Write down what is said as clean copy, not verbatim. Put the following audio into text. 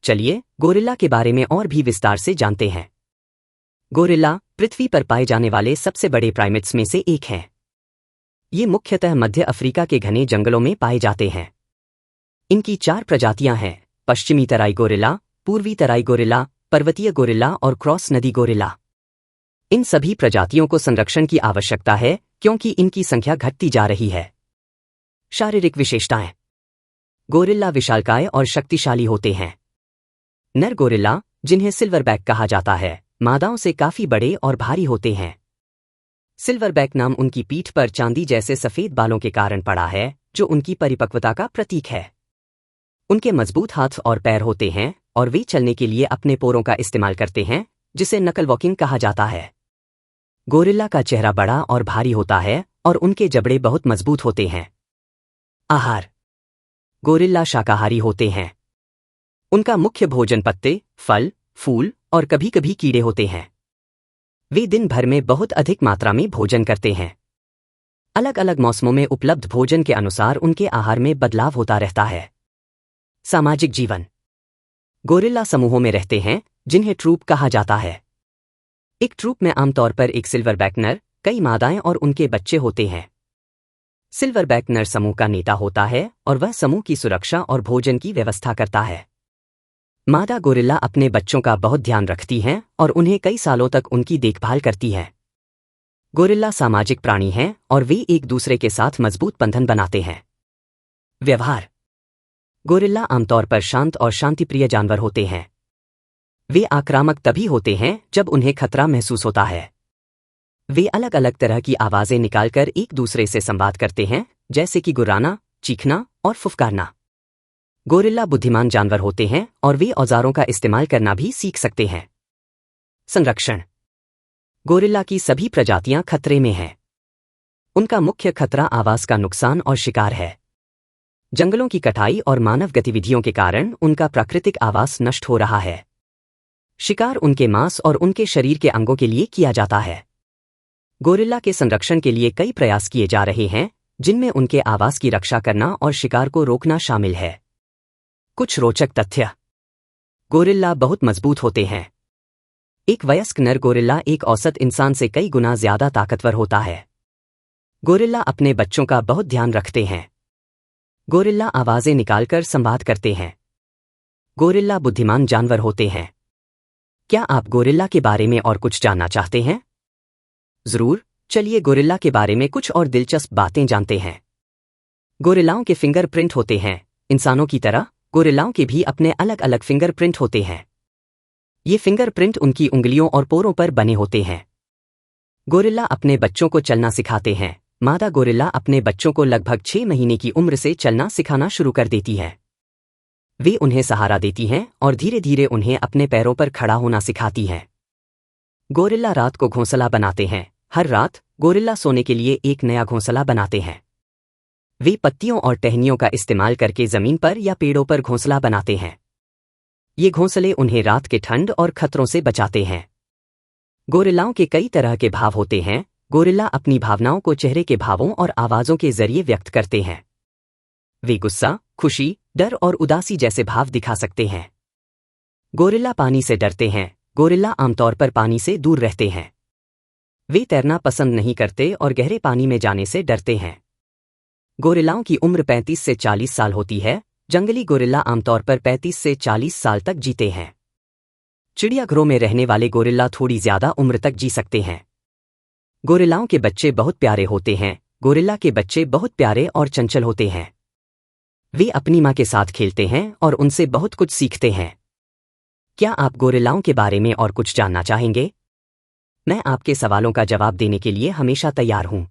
चलिए गोरिल्ला के बारे में और भी विस्तार से जानते हैं। गोरिल्ला पृथ्वी पर पाए जाने वाले सबसे बड़े प्राइमेट्स में से एक हैं। ये मुख्यतः मध्य अफ्रीका के घने जंगलों में पाए जाते हैं। इनकी 4 प्रजातियां हैं: पश्चिमी तराई गोरिल्ला, पूर्वी तराई गोरिल्ला, पर्वतीय गोरिल्ला और क्रॉस नदी गोरिल्ला। इन सभी प्रजातियों को संरक्षण की आवश्यकता है क्योंकि इनकी संख्या घटती जा रही है। शारीरिक विशेषताएं: गोरिल्ला विशालकाय और शक्तिशाली होते हैं। नर गोरिल्ला, जिन्हें सिल्वरबैक कहा जाता है, मादाओं से काफी बड़े और भारी होते हैं। सिल्वरबैक नाम उनकी पीठ पर चांदी जैसे सफेद बालों के कारण पड़ा है, जो उनकी परिपक्वता का प्रतीक है। उनके मजबूत हाथ और पैर होते हैं और वे चलने के लिए अपने पैरों का इस्तेमाल करते हैं, जिसे नकल वॉकिंग कहा जाता है। गोरिल्ला का चेहरा बड़ा और भारी होता है और उनके जबड़े बहुत मजबूत होते हैं। आहार: गोरिल्ला शाकाहारी होते हैं। उनका मुख्य भोजन पत्ते, फल, फूल और कभी कभी कीड़े होते हैं। वे दिन भर में बहुत अधिक मात्रा में भोजन करते हैं। अलग अलग मौसमों में उपलब्ध भोजन के अनुसार उनके आहार में बदलाव होता रहता है। सामाजिक जीवन: गोरिल्ला समूहों में रहते हैं, जिन्हें ट्रूप कहा जाता है। एक ट्रूप में आमतौर पर एक सिल्वरबैक नर, कई मादाएं और उनके बच्चे होते हैं। सिल्वरबैक नर समूह का नेता होता है और वह समूह की सुरक्षा और भोजन की व्यवस्था करता है। मादा गोरिल्ला अपने बच्चों का बहुत ध्यान रखती हैं और उन्हें कई सालों तक उनकी देखभाल करती है। गोरिल्ला सामाजिक प्राणी हैं और वे एक दूसरे के साथ मजबूत बंधन बनाते हैं। व्यवहार: गोरिल्ला आमतौर पर शांत और शांतिप्रिय जानवर होते हैं। वे आक्रामक तभी होते हैं जब उन्हें खतरा महसूस होता है। वे अलग अलग तरह की आवाजें निकालकर एक दूसरे से संवाद करते हैं, जैसे कि गुर्राना, चीखना और फुफकारना। गोरिल्ला बुद्धिमान जानवर होते हैं और वे औजारों का इस्तेमाल करना भी सीख सकते हैं। संरक्षण: गोरिल्ला की सभी प्रजातियां खतरे में हैं। उनका मुख्य खतरा आवास का नुकसान और शिकार है। जंगलों की कटाई और मानव गतिविधियों के कारण उनका प्राकृतिक आवास नष्ट हो रहा है। शिकार उनके मांस और उनके शरीर के अंगों के लिए किया जाता है। गोरिल्ला के संरक्षण के लिए कई प्रयास किए जा रहे हैं, जिनमें उनके आवास की रक्षा करना और शिकार को रोकना शामिल है। कुछ रोचक तथ्य: गोरिल्ला बहुत मजबूत होते हैं। एक वयस्क नर गोरिल्ला एक औसत इंसान से कई गुना ज्यादा ताकतवर होता है। गोरिल्ला अपने बच्चों का बहुत ध्यान रखते हैं। गोरिल्ला आवाजें निकालकर संवाद करते हैं। गोरिल्ला बुद्धिमान जानवर होते हैं। क्या आप गोरिल्ला के बारे में और कुछ जानना चाहते हैं? जरूर, चलिए गोरिल्ला के बारे में कुछ और दिलचस्प बातें जानते हैं। गोरिल्लाओं के फिंगरप्रिंट होते हैं। इंसानों की तरह गोरिल्लाओं के भी अपने अलग अलग फिंगरप्रिंट होते हैं। ये फिंगरप्रिंट उनकी उंगलियों और पैरों पर बने होते हैं। गोरिल्ला अपने बच्चों को चलना सिखाते हैं। मादा गोरिल्ला अपने बच्चों को लगभग 6 महीने की उम्र से चलना सिखाना शुरू कर देती है। वे उन्हें सहारा देती हैं और धीरे धीरे उन्हें अपने पैरों पर खड़ा होना सिखाती हैं। गोरिल्ला रात को घोंसला बनाते हैं। हर रात गोरिल्ला सोने के लिए एक नया घोंसला बनाते हैं। वे पत्तियों और टहनियों का इस्तेमाल करके जमीन पर या पेड़ों पर घोंसला बनाते हैं। ये घोंसले उन्हें रात के ठंड और खतरों से बचाते हैं। गोरिल्लाओं के कई तरह के भाव होते हैं। गोरिल्ला अपनी भावनाओं को चेहरे के भावों और आवाजों के जरिए व्यक्त करते हैं। वे गुस्सा, खुशी, डर और उदासी जैसे भाव दिखा सकते हैं। गोरिल्ला पानी से डरते हैं। गोरिल्ला आमतौर पर पानी से दूर रहते हैं। वे तैरना पसंद नहीं करते और गहरे पानी में जाने से डरते हैं। गोरिल्लाओं की उम्र 35 से 40 साल होती है। जंगली गोरिल्ला आमतौर पर 35 से 40 साल तक जीते हैं। चिड़ियाघरों में रहने वाले गोरिल्ला थोड़ी ज्यादा उम्र तक जी सकते हैं। गोरिल्लाओं के बच्चे बहुत प्यारे होते हैं। गोरिल्ला के बच्चे बहुत प्यारे और चंचल होते हैं। वे अपनी मां के साथ खेलते हैं और उनसे बहुत कुछ सीखते हैं। क्या आप गोरिल्लाओं के बारे में और कुछ जानना चाहेंगे? मैं आपके सवालों का जवाब देने के लिए हमेशा तैयार हूं।